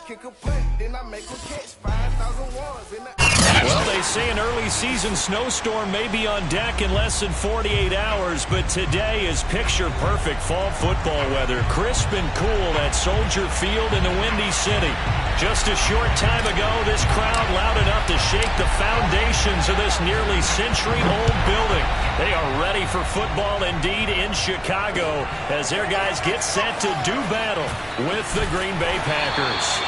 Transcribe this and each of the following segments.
Well, they say an early season snowstorm may be on deck in less than 48 hours, but today is picture-perfect fall football weather. Crisp and cool at Soldier Field in the Windy City. Just a short time ago, this crowd loud enough to shake the foundations of this nearly century-old building. They are ready for football indeed in Chicago as their guys get set to do battle with the Green Bay Packers.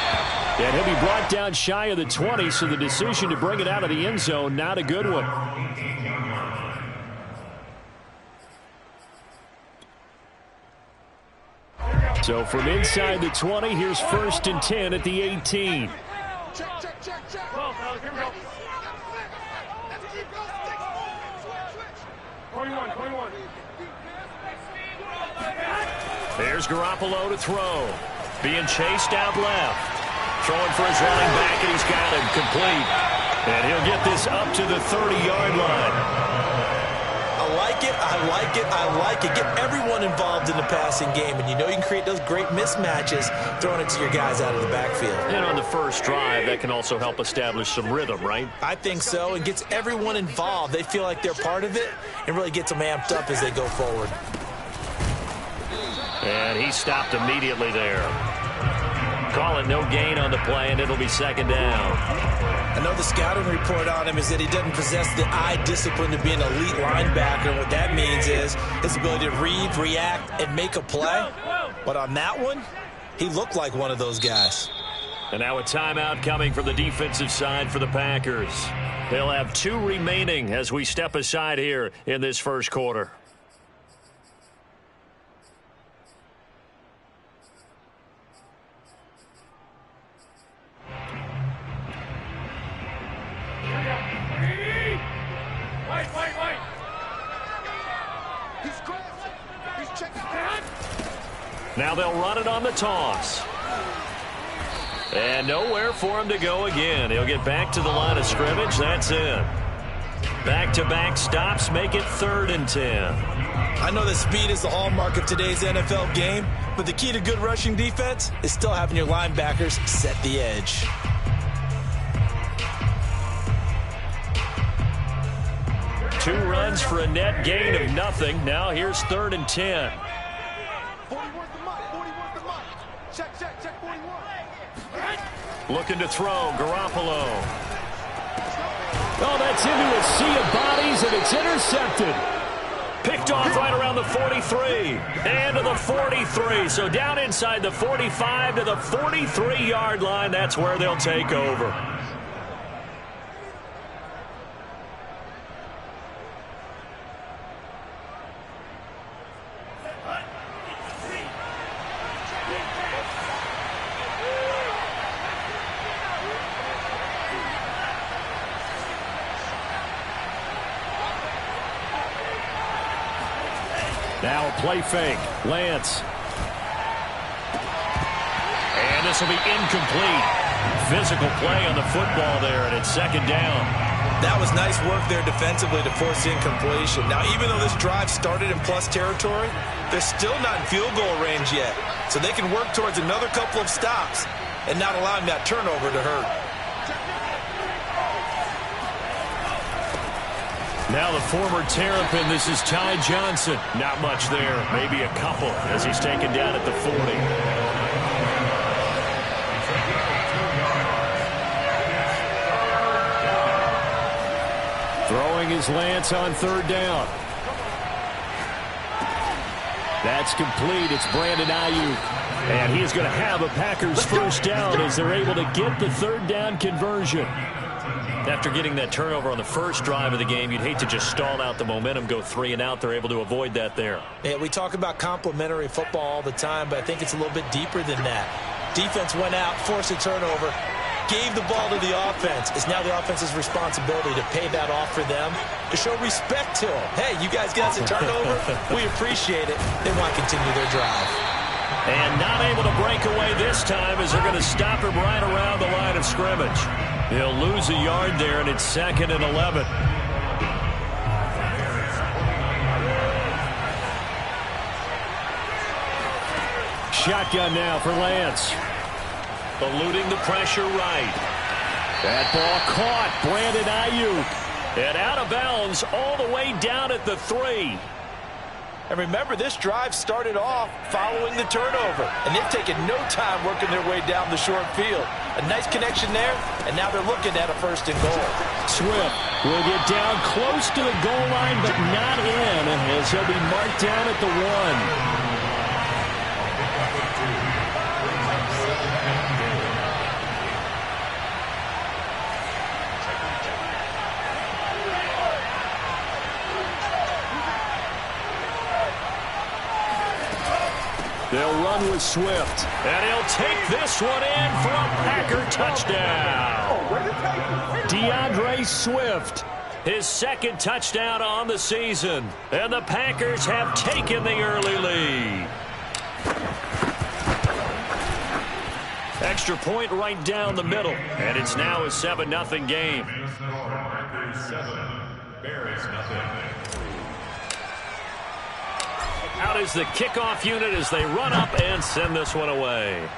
And he'll be brought down shy of the 20, so the decision to bring it out of the end zone, not a good one. So from inside the 20, here's 1st and 10 at the 18. There's Garoppolo to throw. Being chased out left. Throwing for his running back, and he's got him complete. And he'll get this up to the 30-yard line. I like it, I like it, I like it. Get everyone involved in the passing game, and you know you can create those great mismatches throwing it to your guys out of the backfield. And on the first drive, that can also help establish some rhythm, right? I think so. It gets everyone involved. They feel like they're part of it and really gets them amped up as they go forward. And he stopped immediately there. Call it no gain on the play, and it'll be 2nd down. I know the scouting report on him is that he doesn't possess the eye discipline to be an elite linebacker. What that means is his ability to read, react, and make a play. But on that one, he looked like one of those guys. And now a timeout coming from the defensive side for the Packers. They'll have 2 remaining as we step aside here in this first quarter. Now they'll run it on the toss. And nowhere for him to go again. He'll get back to the line of scrimmage. That's it. Back-to-back stops make it 3rd and 10. I know that speed is the hallmark of today's NFL game, but the key to good rushing defense is still having your linebackers set the edge. Two runs for a net gain of nothing. Now here's 3rd and 10. Looking to throw, Garoppolo. Oh, that's into a sea of bodies, and it's intercepted. Picked off right around the 43. And to the 43. So down inside the 45 to the 43-yard line. That's where they'll take over. Now a play fake. Lance. And this will be incomplete. Physical play on the football there, and it's 2nd down. That was nice work there defensively to force incompletion. Now, even though this drive started in plus territory, they're still not in field goal range yet. So they can work towards another couple of stops and not allowing that turnover to hurt. Now the former Terrapin, this is Ty Johnson. Not much there, maybe a couple as he's taken down at the 40. Throwing his Lance on 3rd down. That's complete. It's Brandon Ayuk. And he is going to have a Packers first down as they're able to get the 3rd down conversion. After getting that turnover on the first drive of the game, you'd hate to just stall out the momentum, go 3 and out. They're able to avoid that there. Yeah, we talk about complementary football all the time, but I think it's a little bit deeper than that. Defense went out, forced a turnover, gave the ball to the offense. It's now the offense's responsibility to pay that off for them, to show respect to them. Hey, you guys got us a turnover. We appreciate it. They want to continue their drive. And not able to break away this time as they're going to stop him right around the line of scrimmage. He'll lose a yard there, and it's 2nd and 11. Shotgun now for Lance. Eluding the pressure right. That ball caught. Brandon Ayuk. And out of bounds all the way down at the 3. And remember, this drive started off following the turnover. And they've taken no time working their way down the short field. A nice connection there, and now they're looking at a 1st and goal. Swift will get down close to the goal line, but not in, as he'll be marked down at the 1. They'll run with Swift. And he'll take this one in for a Packer touchdown. DeAndre Swift, his 2nd touchdown on the season. And the Packers have taken the early lead. Extra point right down the middle. And it's now a 7-0 game. Out is the kickoff unit as they run up and send this one away.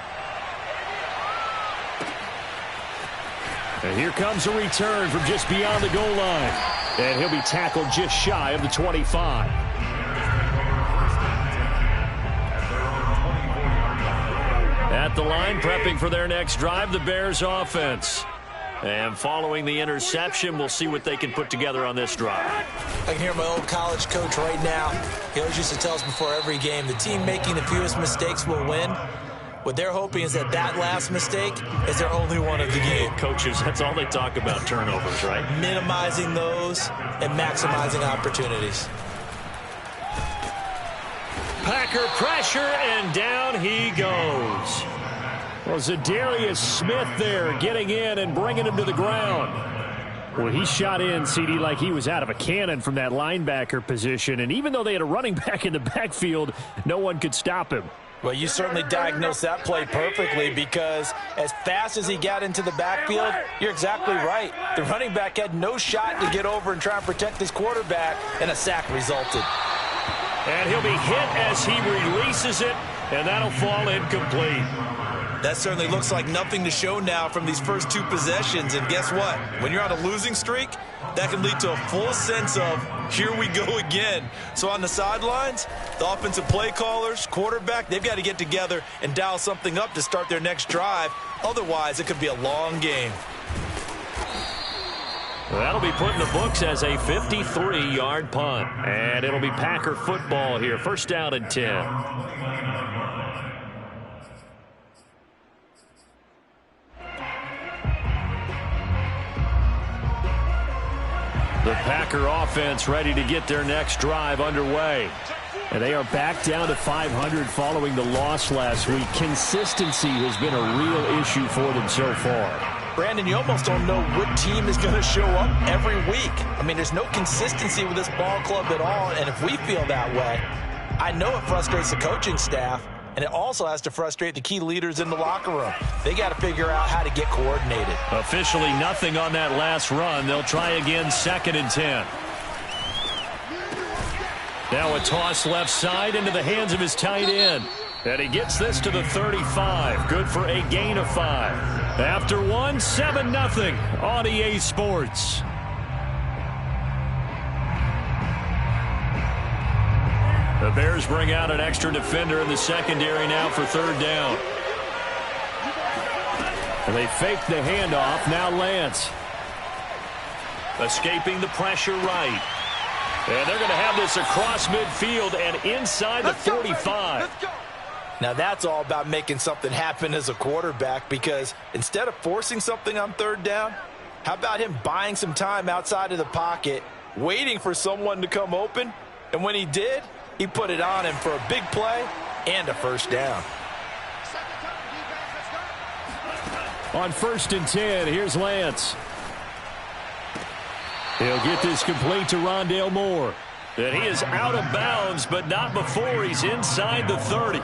And here comes a return from just beyond the goal line. And he'll be tackled just shy of the 25. At the line, prepping for their next drive, the Bears offense. And following the interception, we'll see what they can put together on this drive. I can hear my old college coach right now. He always used to tell us before every game, the team making the fewest mistakes will win. What they're hoping is that last mistake is their only one of the game. Coaches, that's all they talk about, turnovers, right? Minimizing those and maximizing opportunities. Packer pressure, and down he goes. Well, Zadarius Smith there getting in and bringing him to the ground. Well, he shot in, CD, like he was out of a cannon from that linebacker position. And even though they had a running back in the backfield, no one could stop him. Well, you certainly diagnosed that play perfectly, because as fast as he got into the backfield, you're exactly right. The running back had no shot to get over and try and protect his quarterback, and a sack resulted. And he'll be hit as he releases it, and that'll fall incomplete. That certainly looks like nothing to show now from these first 2 possessions. And guess what? When you're on a losing streak, that can lead to a full sense of, here we go again. So on the sidelines, the offensive play callers, quarterback, they've got to get together and dial something up to start their next drive. Otherwise, it could be a long game. Well, that'll be put in the books as a 53-yard punt. And it'll be Packer football here. 1st down and 10. The Packer offense ready to get their next drive underway. And they are back down to 500 following the loss last week. Consistency has been a real issue for them so far. Brandon, you almost don't know what team is going to show up every week. I mean, there's no consistency with this ball club at all, and if we feel that way, I know it frustrates the coaching staff, and it also has to frustrate the key leaders in the locker room. They got to figure out how to get coordinated. Officially nothing on that last run. They'll try again, 2nd and 10. Now a toss left side into the hands of his tight end. And he gets this to the 35. Good for a gain of 5. After 1, 7-0 on EA Sports. The Bears bring out an extra defender in the secondary now for 3rd down. And they fake the handoff. Now Lance. Escaping the pressure right. And they're going to have this across midfield and inside the 45. Now that's all about making something happen as a quarterback, because instead of forcing something on 3rd down, how about him buying some time outside of the pocket, waiting for someone to come open, and when he did, he put it on him for a big play and a 1st down. On 1st and 10, here's Lance. He'll get this complete to Rondale Moore. And he is out of bounds, but not before he's inside the 30.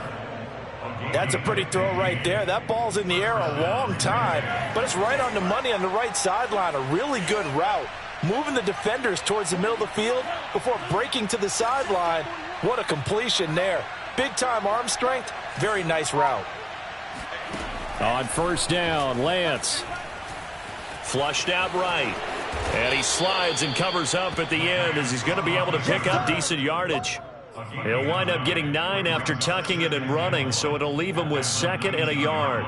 That's a pretty throw right there. That ball's in the air a long time, but it's right on the money on the right sideline. A really good route. Moving the defenders towards the middle of the field before breaking to the sideline. What a completion there. Big-time arm strength. Very nice route. On first down, Lance. Flushed out right. And he slides and covers up at the end as he's going to be able to pick up decent yardage. He'll wind up getting 9 after tucking it and running, so it'll leave him with 2nd and a yard.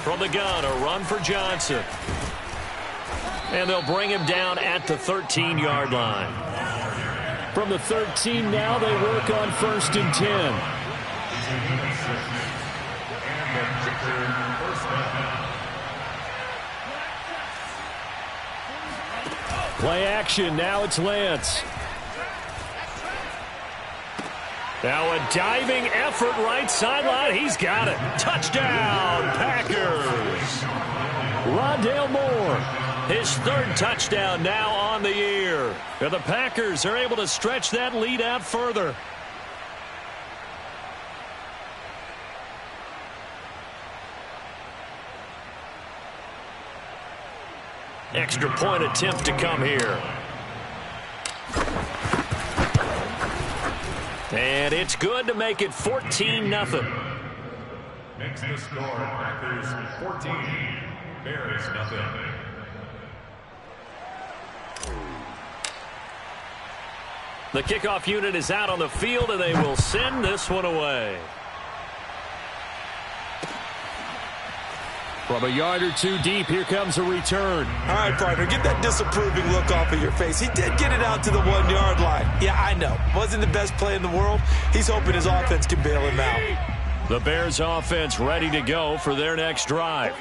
From the gun, a run for Johnson. And they'll bring him down at the 13-yard line. From the 13 now, they work on 1st and 10. Play action, now it's Lance. Now a diving effort right sideline. He's got it. Touchdown, Packers. Rondale Moore, his 3rd touchdown now on the year. And the Packers are able to stretch that lead out further. Extra point attempt to come here. And it's good to make it 14-0. Makes the score Packers 14, Bears nothing. The kickoff unit is out on the field, and they will send this one away. From a yard or 2 deep, here comes a return. All right, partner, get that disapproving look off of your face. He did get it out to the 1-yard line. Yeah, I know. Wasn't the best play in the world. He's hoping his offense can bail him out. The Bears offense ready to go for their next drive.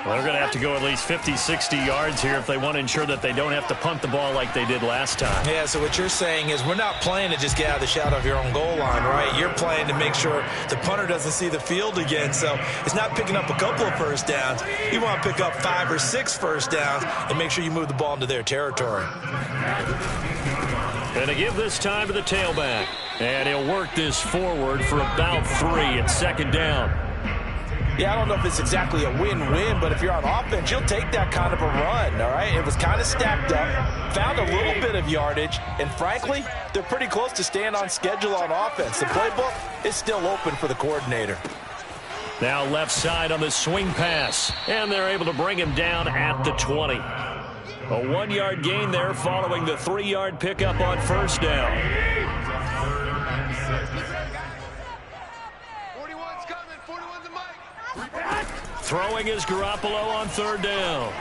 Well, they're going to have to go at least 50, 60 yards here if they want to ensure that they don't have to punt the ball like they did last time. Yeah, so what you're saying is we're not playing to just get out of the shadow of your own goal line, right? You're playing to make sure the punter doesn't see the field again. So it's not picking up a couple of first downs. You want to pick up 5 or 6 first downs and make sure you move the ball into their territory. And to give this time to the tailback. And he'll work this forward for about 3 at 2nd down. Yeah, I don't know if it's exactly a win-win, but if you're on offense, you'll take that kind of a run, all right? It was kind of stacked up, found a little bit of yardage, and frankly, they're pretty close to staying on schedule on offense. The playbook is still open for the coordinator. Now left side on the swing pass, and they're able to bring him down at the 20. A 1-yard gain there following the 3-yard pickup on first down. Throwing is Garoppolo on 3rd down.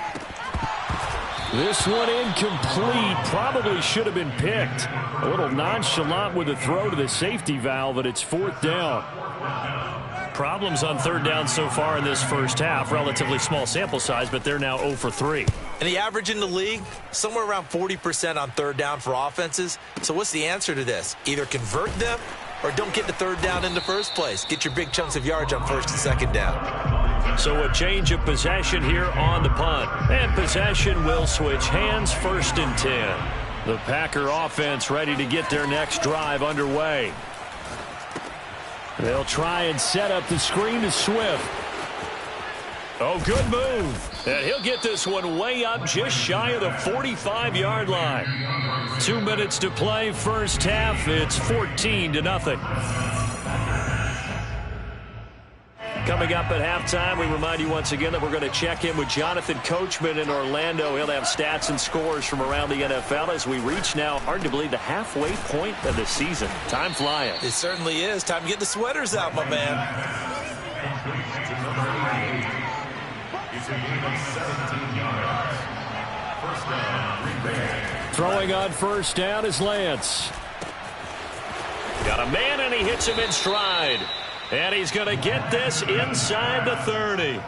This one incomplete. Probably should have been picked. A little nonchalant with the throw to the safety valve, but it's 4th down. Problems on 3rd down so far in this first half. Relatively small sample size, but they're now 0 for 3. And the average in the league, somewhere around 40% on 3rd down for offenses. So what's the answer to this? Either convert them or don't get the 3rd down in the first place. Get your big chunks of yards on 1st and 2nd down. So a change of possession here on the punt. And possession will switch hands, 1st and 10. The Packer offense ready to get their next drive underway. They'll try and set up the screen to Swift. Oh, good move. And he'll get this one way up just shy of the 45-yard line. 2 minutes to play, first half. It's 14-0. Coming up at halftime, we remind you once again that we're going to check in with Jonathan Coachman in Orlando. He'll have stats and scores from around the NFL as we reach now, hard to believe, the halfway point of the season. Time flying. It certainly is. Time to get the sweaters out, my man. Throwing on first down is Lance. Got a man, and he hits him in stride. And he's going to get this inside the 30.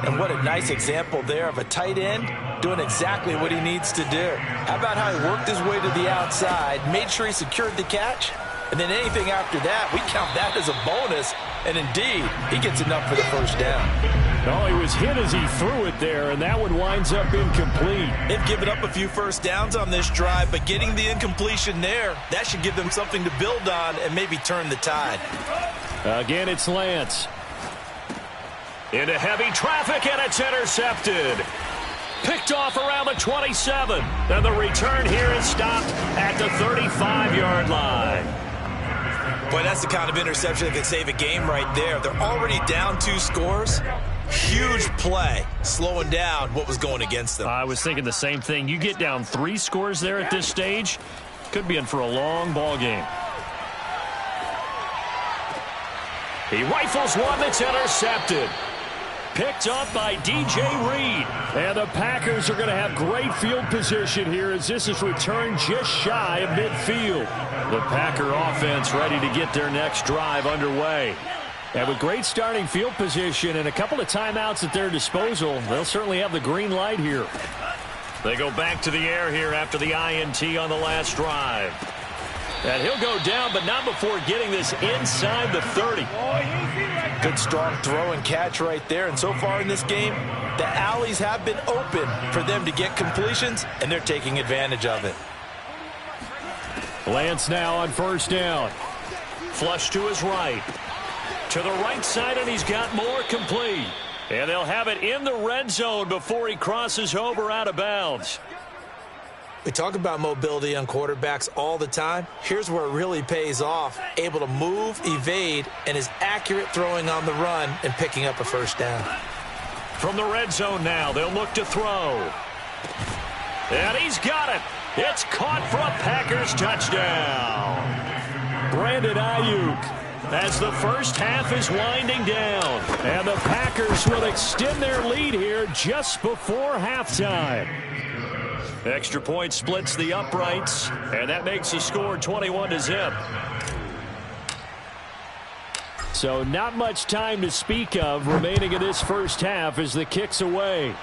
And what a nice example there of a tight end doing exactly what he needs to do. How about how he worked his way to the outside, made sure he secured the catch, and then anything after that, we count that as a bonus. And indeed, he gets enough for the first down. Oh, he was hit as he threw it there, and that one winds up incomplete. They've given up a few first downs on this drive, but getting the incompletion there, that should give them something to build on and maybe turn the tide. Again, it's Lance. Into heavy traffic, and it's intercepted. Picked off around the 27. And the return here is stopped at the 35-yard line. Boy, that's the kind of interception that can save a game right there. They're already down 2 scores. Huge play, slowing down what was going against them. I was thinking the same thing. You get down 3 scores there at this stage, could be in for a long ball game. He rifles one that's intercepted. Picked up by DJ Reed. And the Packers are going to have great field position here as this is returned just shy of midfield. The Packer offense ready to get their next drive underway. And with great starting field position and a couple of timeouts at their disposal, they'll certainly have the green light here. They go back to the air here after the INT on the last drive. And he'll go down, but not before getting this inside the 30. Good strong throw and catch right there. And so far in this game, the alleys have been open for them to get completions, and they're taking advantage of it. Lance now on first down. Flush to his right. To the right side, and he's got more complete. And they'll have it in the red zone before he crosses over out of bounds. We talk about mobility on quarterbacks all the time. Here's where it really pays off. Able to move, evade, and is accurate throwing on the run and picking up a first down. From the red zone now, they'll look to throw. And he's got it. It's caught for a Packers touchdown. Brandon Ayuk. As the first half is winding down. And the Packers will extend their lead here just before halftime. Extra point splits the uprights, and that makes the score 21-0. So not much time to speak of remaining in this first half as the kick's away.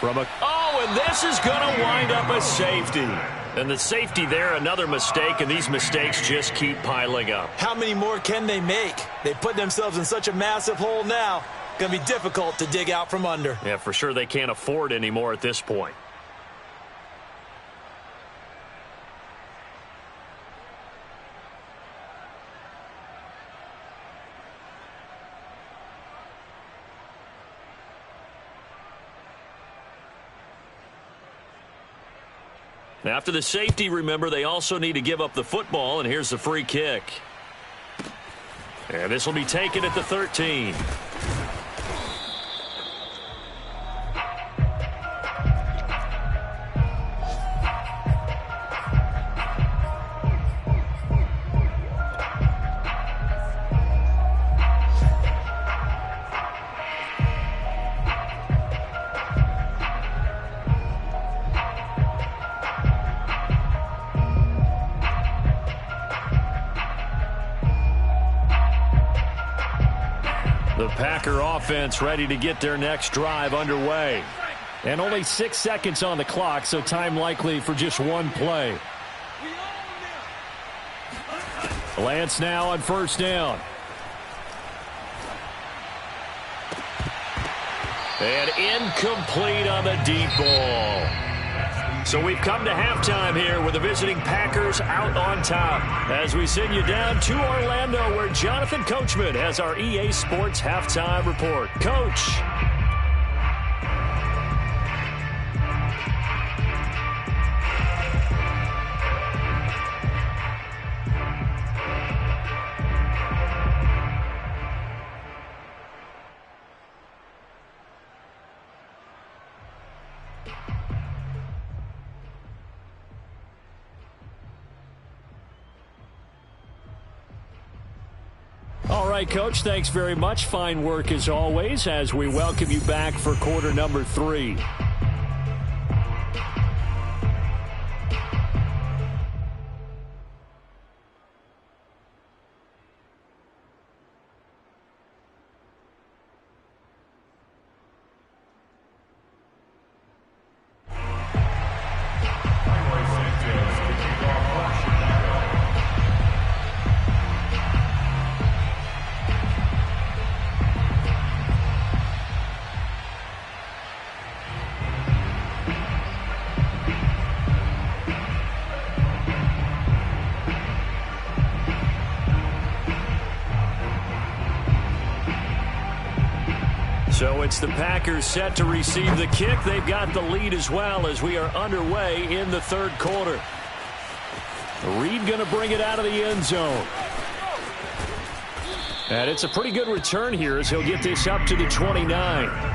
And this is going to wind up a safety. And the safety there, another mistake, and these mistakes just keep piling up. How many more can they make? They put themselves in such a massive hole now. Going to be difficult to dig out from under. Yeah, for sure they can't afford anymore at this point. After the safety, remember, they also need to give up the football, and here's the free kick. And this will be taken at the 13. The Packer offense ready to get their next drive underway. And only 6 seconds on the clock, so time likely for just one play. Lance now on first down. And incomplete on the deep ball. So we've come to halftime here with the visiting Packers out on top. As we send you down to Orlando, where Jonathan Coachman has our EA Sports halftime report. Coach. All right, Coach, thanks very much. Fine work as always as we welcome you back for quarter number 3. So it's the Packers set to receive the kick. They've got the lead as well as we are underway in the third quarter. Reed going to bring it out of the end zone. And it's a pretty good return here as he'll get this up to the 29.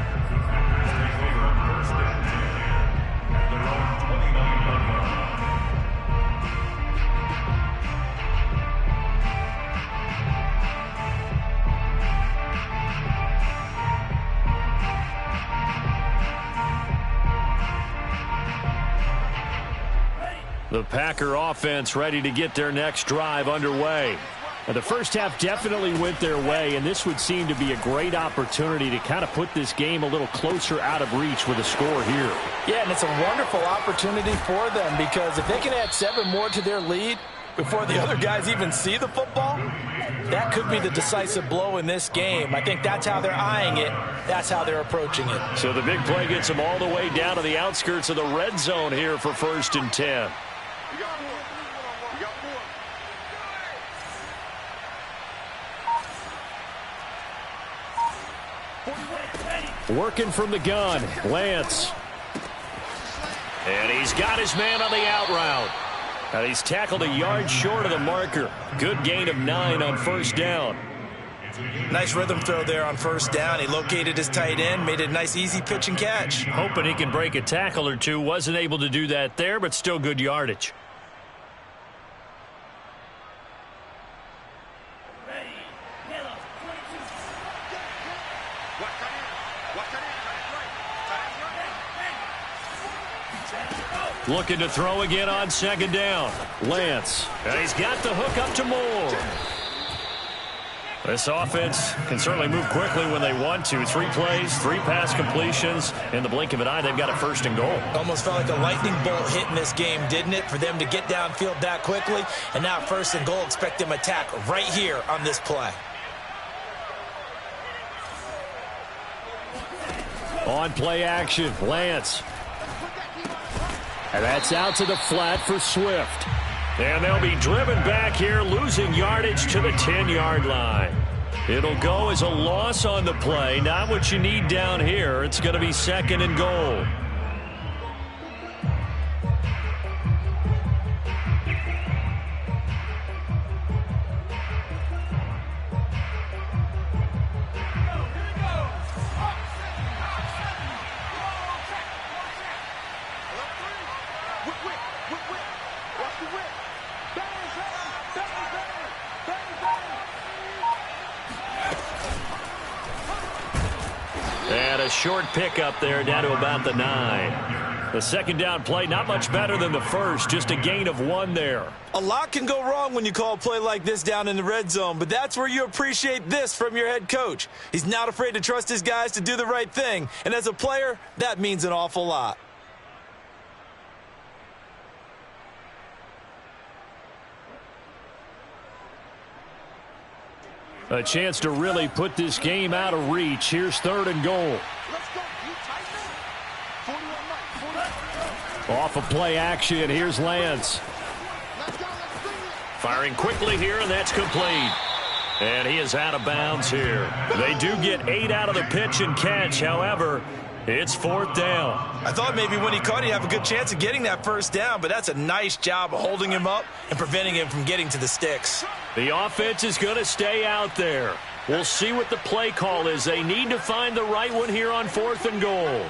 The Packer offense ready to get their next drive underway. Now, the first half definitely went their way, and this would seem to be a great opportunity to kind of put this game a little closer out of reach with a score here. Yeah, and it's a wonderful opportunity for them because if they can add 7 more to their lead before the other guys even see the football, that could be the decisive blow in this game. I think that's how they're eyeing it. That's how they're approaching it. So the big play gets them all the way down to the outskirts of the red zone here for 1st and 10. Working from the gun, Lance. And he's got his man on the out route. And he's tackled a yard short of the marker. Good gain of 9 on 1st down. Nice rhythm throw there on 1st down. He located his tight end, made it a nice easy pitch and catch. Hoping he can break a tackle or two. Wasn't able to do that there, but still good yardage. Looking to throw again on 2nd down. Lance. And he's got the hook up to Moore. This offense can certainly move quickly when they want to. 3 plays, 3 pass completions. In the blink of an eye, they've got a 1st and goal. Almost felt like a lightning bolt hit in this game, didn't it? For them to get downfield that quickly. And now 1st and goal, expect them to attack right here on this play. On play action, Lance. And that's out to the flat for Swift. And they'll be driven back here, losing yardage to the 10-yard line. It'll go as a loss on the play. Not what you need down here. It's going to be 2nd and goal. And a short pickup there down to about the 9. The 2nd down play, not much better than the first, just a gain of 1 there. A lot can go wrong when you call a play like this down in the red zone, but that's where you appreciate this from your head coach. He's not afraid to trust his guys to do the right thing, and as a player, that means an awful lot. A chance to really put this game out of reach. Here's 3rd and goal. Off of play action, here's Lance. Firing quickly here, and that's complete. And he is out of bounds here. They do get 8 out of the pitch and catch. However, it's 4th down. I thought maybe when he caught, he'd have a good chance of getting that 1st down, but that's a nice job of holding him up and preventing him from getting to the sticks. The offense is going to stay out there. We'll see what the play call is. They need to find the right one here on 4th and goal.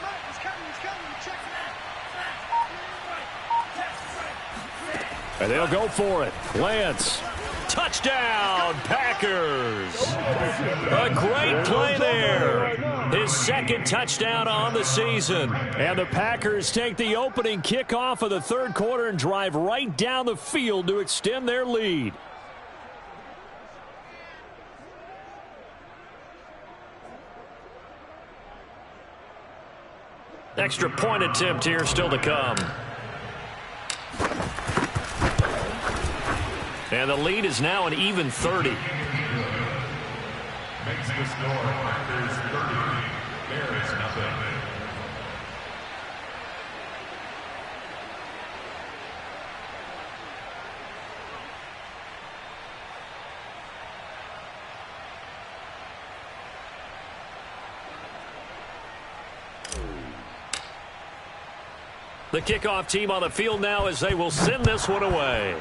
And they'll go for it. Lance. Touchdown, Packers. A great play there. His 2nd touchdown on the season. And the Packers take the opening kickoff of the 3rd quarter and drive right down the field to extend their lead. Extra point attempt here still to come. And the lead is now an even 30. Makes the score Packers 30. Bears nothing. The kickoff team on the field now as they will send this one away.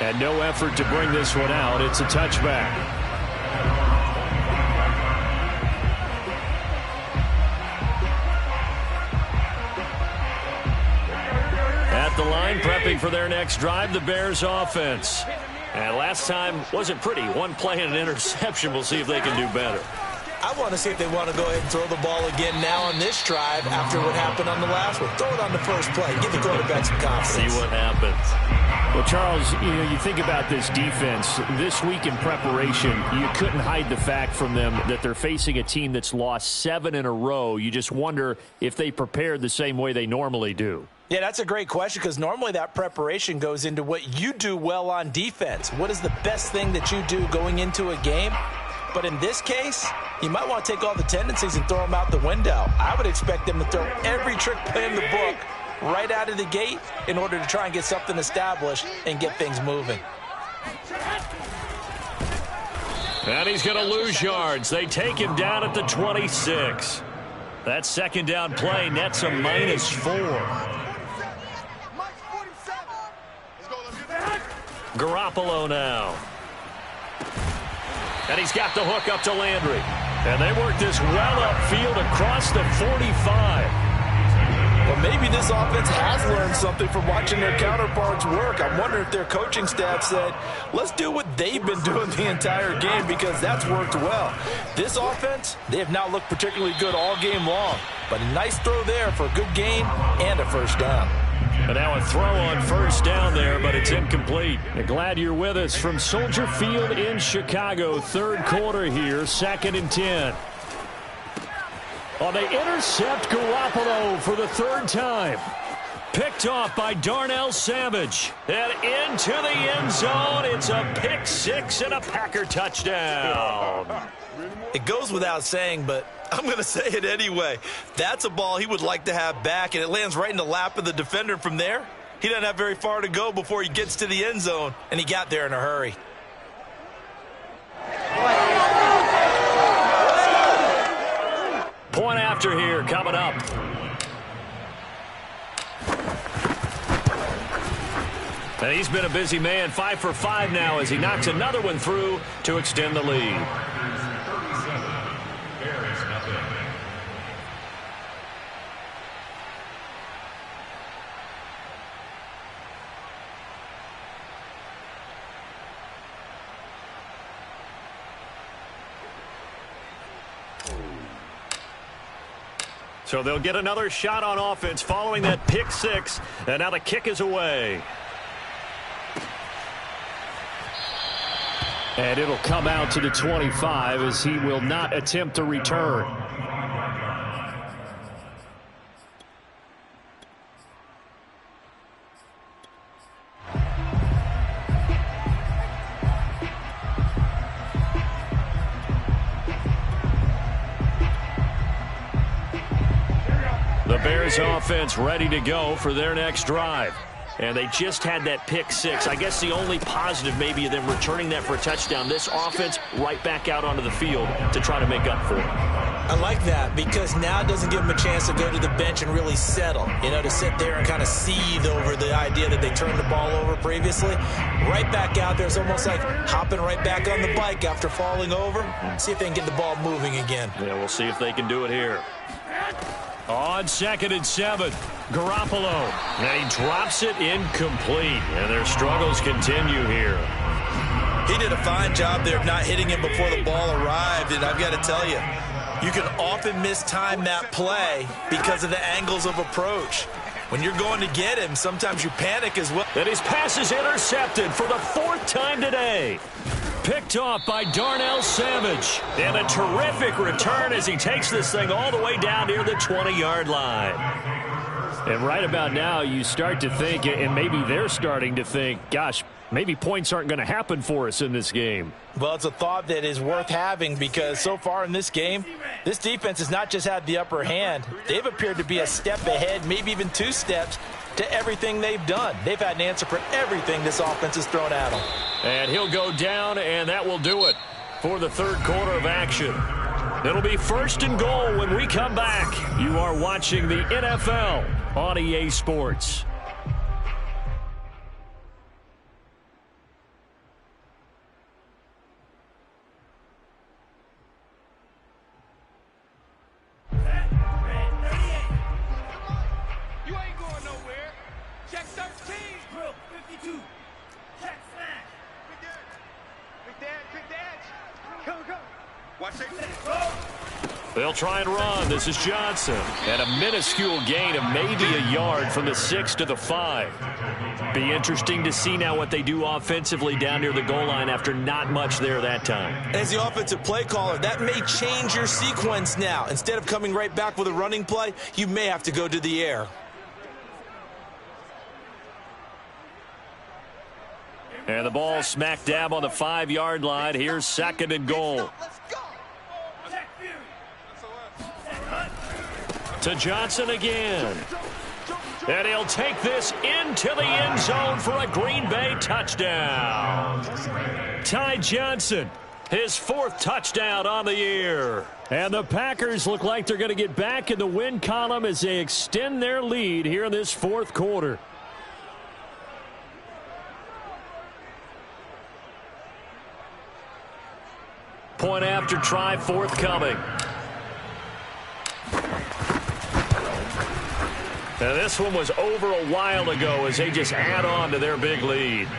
And no effort to bring this one out. It's a touchback. At the line, prepping for their next drive, the Bears offense. And last time wasn't pretty. One play and an interception. We'll see if they can do better. I want to see if they want to go ahead and throw the ball again now on this drive after what happened on the last one. Throw it on the first play. Give the quarterback some confidence. See what happens. Well, Charles, you think about this defense. This week in preparation, you couldn't hide the fact from them that they're facing a team that's lost 7 in a row. You just wonder if they prepared the same way they normally do. Yeah, that's a great question because normally that preparation goes into what you do well on defense. What is the best thing that you do going into a game? But in this case, you might want to take all the tendencies and throw them out the window. I would expect them to throw every trick play in the book right out of the gate in order to try and get something established and get things moving. And he's going to lose yards. They take him down at the 26. That second down play nets a -4. Garoppolo now. And he's got the hook up to Landry. And they work this well upfield across the 45. Well, maybe this offense has learned something from watching their counterparts work. I'm wondering if their coaching staff said, let's do what they've been doing the entire game because that's worked well. This offense, they have not looked particularly good all game long. But a nice throw there for a good gain and a first down. And now a throw on first down there, but it's incomplete. And glad you're with us from Soldier Field in Chicago. Third quarter here, 2nd and 10. Oh, they intercept Garoppolo for the third time. Picked off by Darnell Savage. And into the end zone. It's a pick six and a Packer touchdown. It goes without saying, but I'm going to say it anyway. That's a ball he would like to have back, and it lands right in the lap of the defender from there. He doesn't have very far to go before he gets to the end zone, and he got there in a hurry. Point after here coming up. And he's been a busy man, 5 for 5 now as he knocks another one through to extend the lead. So they'll get another shot on offense following that pick six, and now the kick is away. And it'll come out to the 25 as he will not attempt to return. The Bears offense ready to go for their next drive. And they just had that pick six. I guess the only positive maybe of them returning that for a touchdown. This offense right back out onto the field to try to make up for it. I like that because now it doesn't give them a chance to go to the bench and really settle. You know, to sit there and kind of seethe over the idea that they turned the ball over previously. Right back out there. It's almost like hopping right back on the bike after falling over. See if they can get the ball moving again. Yeah, we'll see if they can do it here. On 2nd and 7, Garoppolo. And he drops it incomplete. And their struggles continue here. He did a fine job there of not hitting him before the ball arrived. And I've got to tell you, you can often mistime that play because of the angles of approach. When you're going to get him, sometimes you panic as well. And his pass is intercepted for the 4th time today. Picked off by Darnell Savage. And a terrific return as he takes this thing all the way down near the 20-yard line. And right about now, you start to think, and maybe they're starting to think, gosh, maybe points aren't going to happen for us in this game. Well, it's a thought that is worth having because so far in this game, this defense has not just had the upper hand. They've appeared to be a step ahead, maybe even 2 steps, to everything they've done. They've had an answer for everything this offense has thrown at them. And he'll go down, and that will do it for the third quarter of action. It'll be 1st and goal when we come back. You are watching the NFL on EA Sports. They'll try and run. This is Johnson. And a minuscule gain of maybe a yard from the 6 to the 5. Be interesting to see now what they do offensively down near the goal line after not much there that time. As the offensive play caller, that may change your sequence now. Instead of coming right back with a running play, you may have to go to the air. And the ball smack dab on the 5-yard line. Here's 2nd and goal. To Johnson again. And he'll take this into the end zone for a Green Bay touchdown. Ty Johnson, his 4th touchdown on the year. And the Packers look like they're going to get back in the win column as they extend their lead here in this 4th quarter. Point after try forthcoming. Now this one was over a while ago as they just add on to their big lead.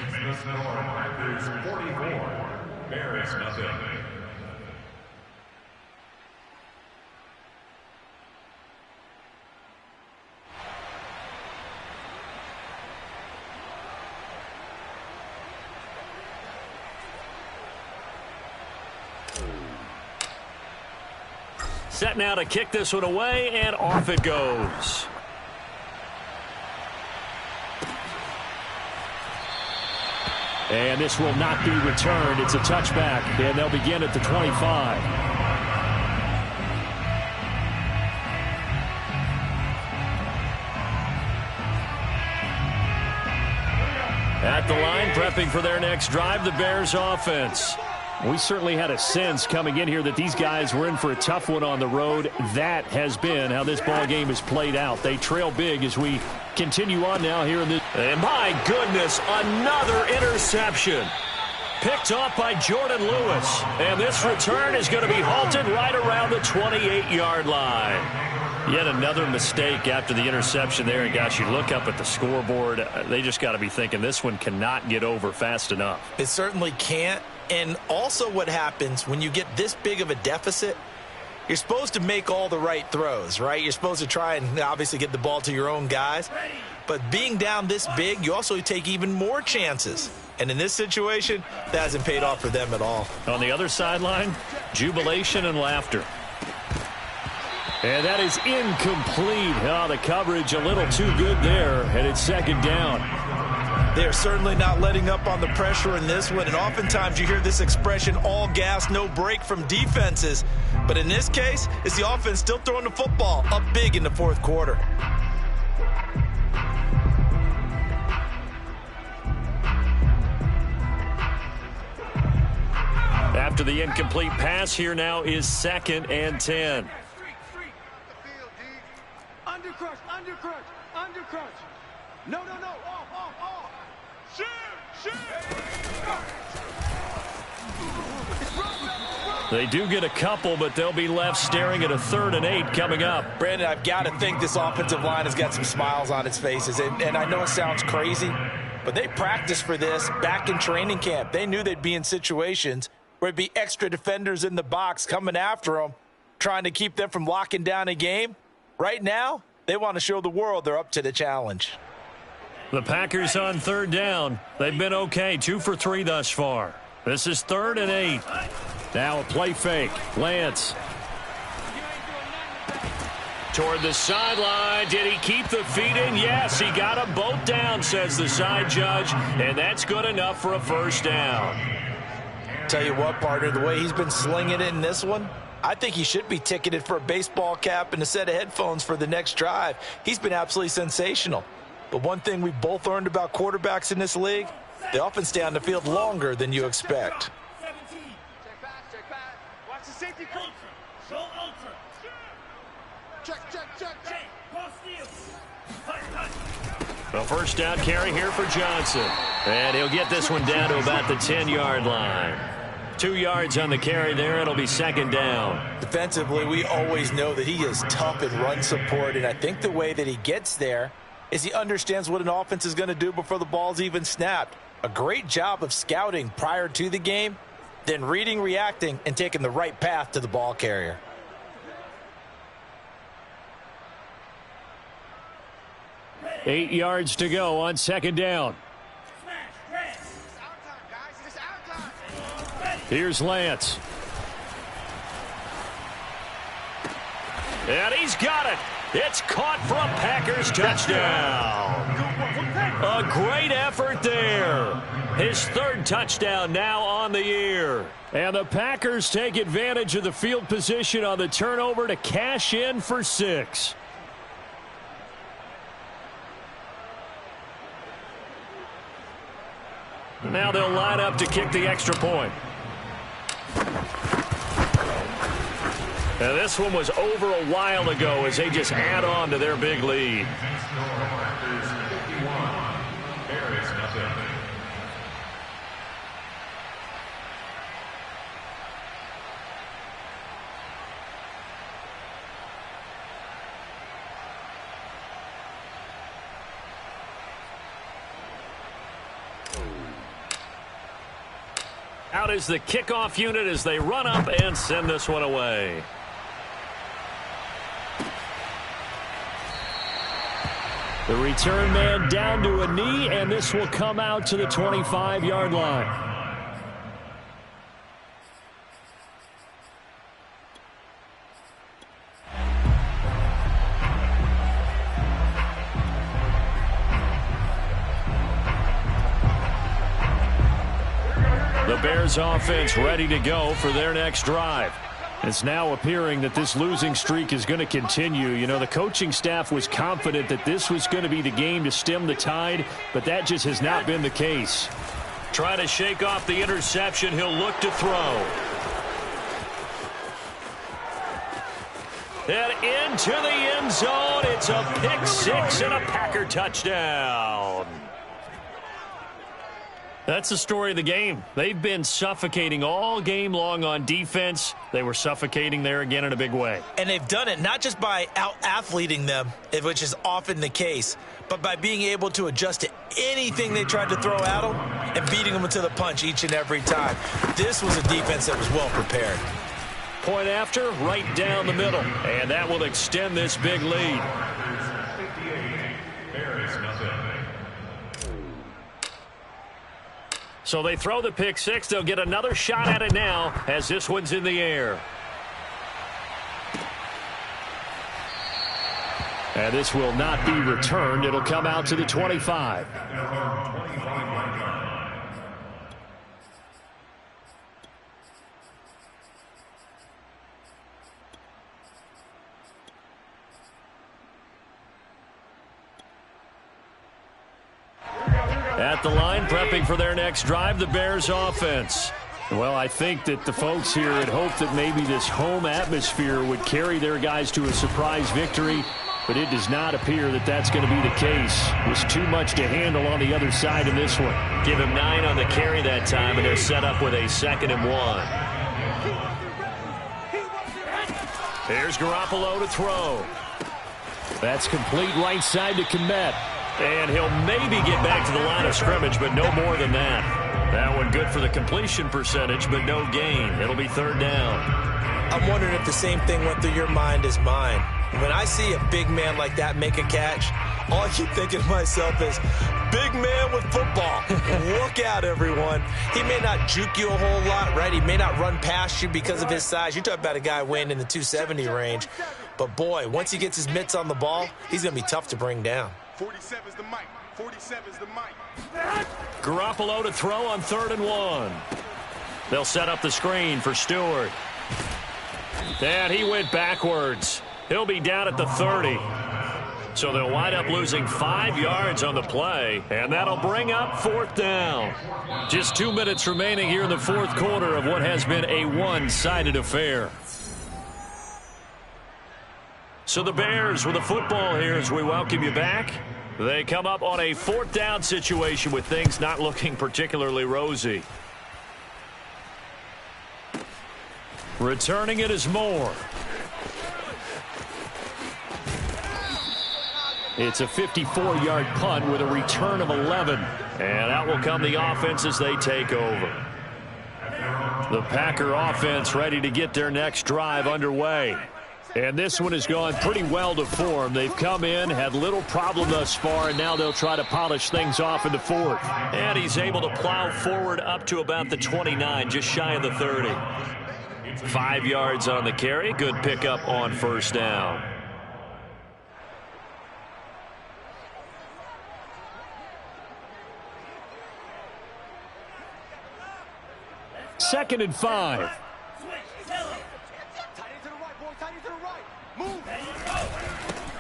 Set now to kick this one away, and off it goes. And this will not be returned. It's a touchback, and they'll begin at the 25. At the line, prepping for their next drive, the Bears offense. We certainly had a sense coming in here that these guys were in for a tough one on the road. That has been how this ball game has played out. They trail big as we continue on now here in this. And my goodness, another interception. Picked off by Jordan Lewis. And this return is going to be halted right around the 28-yard line. Yet another mistake after the interception there. And gosh, you look up at the scoreboard, they just got to be thinking this one cannot get over fast enough. It certainly can't. And also what happens when you get this big of a deficit, you're supposed to make all the right throws, right? You're supposed to try and obviously get the ball to your own guys. But being down this big, you also take even more chances. And in this situation, that hasn't paid off for them at all. On the other sideline, jubilation and laughter. And that is incomplete. Oh, the coverage a little too good there, and it's 2nd down. They're certainly not letting up on the pressure in this one, and oftentimes you hear this expression, all gas, no break from defenses. But in this case, it's the offense still throwing the football up big in the 4th quarter. After the incomplete pass, here now is 2nd and 10. Undercrush, undercrush, undercrush. No, no, no. Off. They do get a couple, but they'll be left staring at a 3rd and 8 coming up. Brandon, I've got to think this offensive line has got some smiles on its faces. And I know it sounds crazy, but they practiced for this back in training camp. They knew they'd be in situations where it'd be extra defenders in the box coming after them, trying to keep them from locking down a game. Right now, they want to show the world they're up to the challenge. The Packers on 3rd down. They've been okay, 2 for 3 thus far. This is 3rd and 8. Now a play fake. Lance. Toward the sideline. Did he keep the feet in? Yes, he got them both down, says the side judge. And that's good enough for a 1st down. Tell you what, partner, the way he's been slinging it in this one, I think he should be ticketed for a baseball cap and a set of headphones for the next drive. He's been absolutely sensational. But one thing we both learned about quarterbacks in this league, they often stay on the field longer than you expect. Check back. Watch the safety coach. The first down carry here for Johnson. And he'll get this one down to about the 10-yard line. 2 yards on the carry there. It'll be second down. Defensively, we always know that he is tough in run support, and I think the way that he gets there is he understands what an offense is going to do before the ball's even snapped. A great job of scouting prior to the game, then reading, reacting, and taking the right path to the ball carrier. Eight yards to go on second down. Here's Lance. And he's got it. It's caught for a Packers touchdown. A great effort there. His third touchdown now on the year. And the Packers take advantage of the field position on the turnover to cash in for 6. Now they'll line up to kick the extra point. And this one was over a while ago as they just add on to their big lead. Out is the kickoff unit as they run up and send this one away. The return man down to a knee, and this will come out to the 25-yard line. The Bears offense ready to go for their next drive. It's now appearing that this losing streak is going to continue. You know, the coaching staff was confident that this was going to be the game to stem the tide, but that just has not been the case. Trying to shake off the interception. He'll look to throw. And into the end zone. It's a pick six and a Packer touchdown. That's the story of the game. They've been suffocating all game long on defense. They were suffocating there again in a big way. And they've done it not just by out-athleting them, which is often the case, but by being able to adjust to anything they tried to throw at them and beating them to the punch each and every time. This was a defense that was well prepared. Point after, right down the middle. And that will extend this big lead. So they throw the pick six. They'll get another shot at it now as this one's in the air. And this will not be returned. It'll come out to the 25. At the line, prepping for their next drive, the Bears offense. Well, I think that the folks here had hoped that maybe this home atmosphere would carry their guys to a surprise victory, but it does not appear that that's going to be the case. There's too much to handle on the other side in this one. Give him 9 on the carry that time, and they're set up with a 2nd and 1. Here's Garoppolo to throw. That's complete right side to Komet. And he'll maybe get back to the line of scrimmage, but no more than that. That one good for the completion percentage, but no gain. It'll be 3rd down. I'm wondering if the same thing went through your mind as mine. When I see a big man like that make a catch, all I keep thinking to myself is, big man with football. Look out, everyone. He may not juke you a whole lot, right? He may not run past you because of his size. You're talking about a guy weighing in the 270 range. But, boy, once he gets his mitts on the ball, he's going to be tough to bring down. 47's the mic. 47's the mic. Garoppolo to throw on 3rd and 1. They'll set up the screen for Stewart. And he went backwards. He'll be down at the 30. So they'll wind up losing 5 yards on the play, and that'll bring up 4th down. Just 2 minutes remaining here in the 4th quarter of what has been a one-sided affair. So the Bears with the football here as we welcome you back. They come up on a 4th down situation with things not looking particularly rosy. Returning it is Moore. It's a 54-yard punt with a return of 11. And out will come the offense as they take over. The Packer offense ready to get their next drive underway. And this one has gone pretty well to form. They've come in, had little problem thus far, and now they'll try to polish things off in the 4th. And he's able to plow forward up to about the 29, just shy of the 30. 5 yards on the carry. Good pickup on 1st down. Second and 5.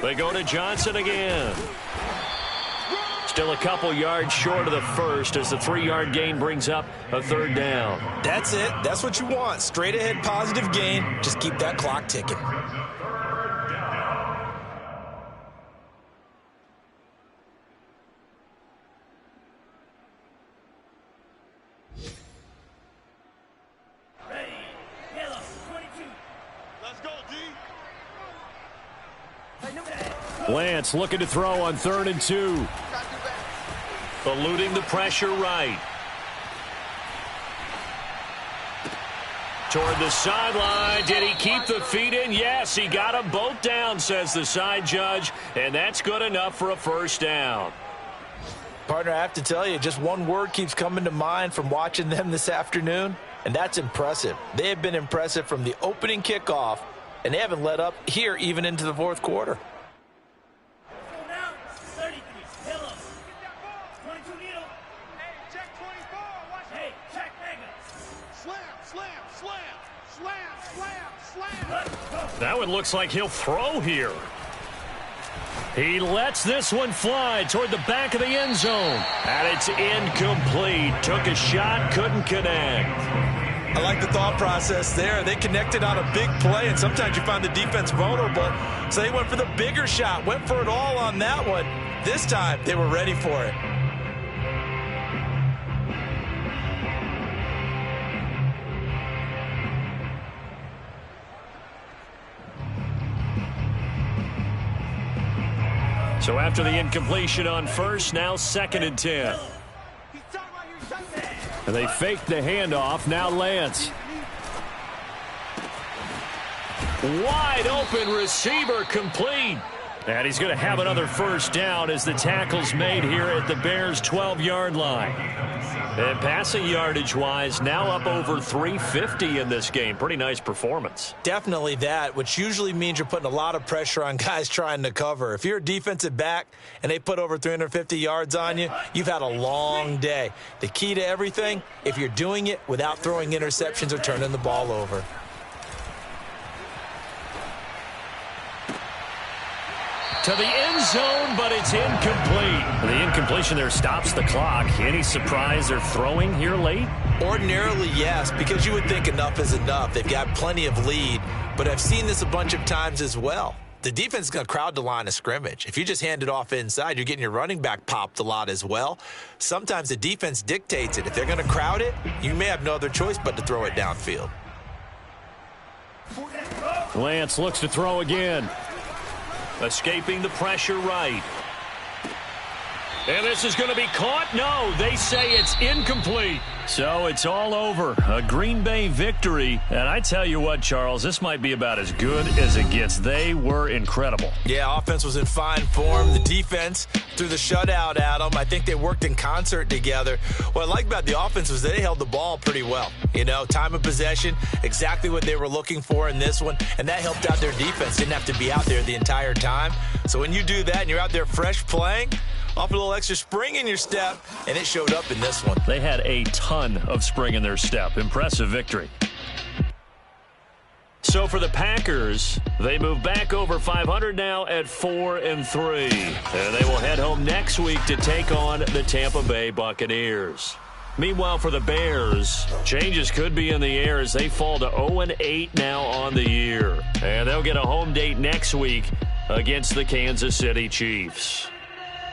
They go to Johnson again. Still a couple yards short of the first as the 3-yard gain brings up a 3rd down. That's it. That's what you want. Straight ahead positive gain. Just keep that clock ticking. Lance looking to throw on 3rd and 2. Eluding the pressure right. Toward the sideline. Did he keep the feet in? Yes, he got them both down, says the side judge. And that's good enough for a 1st down. Partner, I have to tell you, just one word keeps coming to mind from watching them this afternoon, and that's impressive. They have been impressive from the opening kickoff, and they haven't let up here even into the 4th quarter. That one looks like he'll throw here. He lets this one fly toward the back of the end zone. And it's incomplete. Took a shot, couldn't connect. I like the thought process there. They connected on a big play, and sometimes you find the defense vulnerable. So they went for the bigger shot, went for it all on that one. This time, they were ready for it. So after the incompletion on 1st, now 2nd and 10. And they faked the handoff. Now Lance. Wide open receiver complete. And he's going to have another 1st down as the tackle's made here at the Bears' 12-yard line. And passing yardage-wise, now up over 350 in this game. Pretty nice performance. Definitely that, which usually means you're putting a lot of pressure on guys trying to cover. If you're a defensive back and they put over 350 yards on you, you've had a long day. The key to everything, if you're doing it without throwing interceptions or turning the ball over. To the end zone, but it's incomplete. The incompletion there stops the clock. Any surprise they're throwing here late? Ordinarily, yes, because you would think enough is enough. They've got plenty of lead, but I've seen this a bunch of times as well. The defense is going to crowd the line of scrimmage. If you just hand it off inside, you're getting your running back popped a lot as well. Sometimes the defense dictates it. If they're going to crowd it, you may have no other choice but to throw it downfield. Lance looks to throw again. Escaping the pressure right. And this is going to be caught. No, they say it's incomplete. So it's all over. A Green Bay victory. And I tell you what, Charles, this might be about as good as it gets. They were incredible. Yeah, offense was in fine form. The defense threw the shutout at them. I think they worked in concert together. What I like about the offense was they held the ball pretty well. You know, time of possession, exactly what they were looking for in this one. And that helped out their defense. Didn't have to be out there the entire time. So when you do that and you're out there fresh playing, off a little extra spring in your step, and it showed up in this one. They had a ton of spring in their step. Impressive victory. So for the Packers, they move back over 500 now at 4-3. And they will head home next week to take on the Tampa Bay Buccaneers. Meanwhile, for the Bears, changes could be in the air as they fall to 0-8 now on the year. And they'll get a home date next week against the Kansas City Chiefs.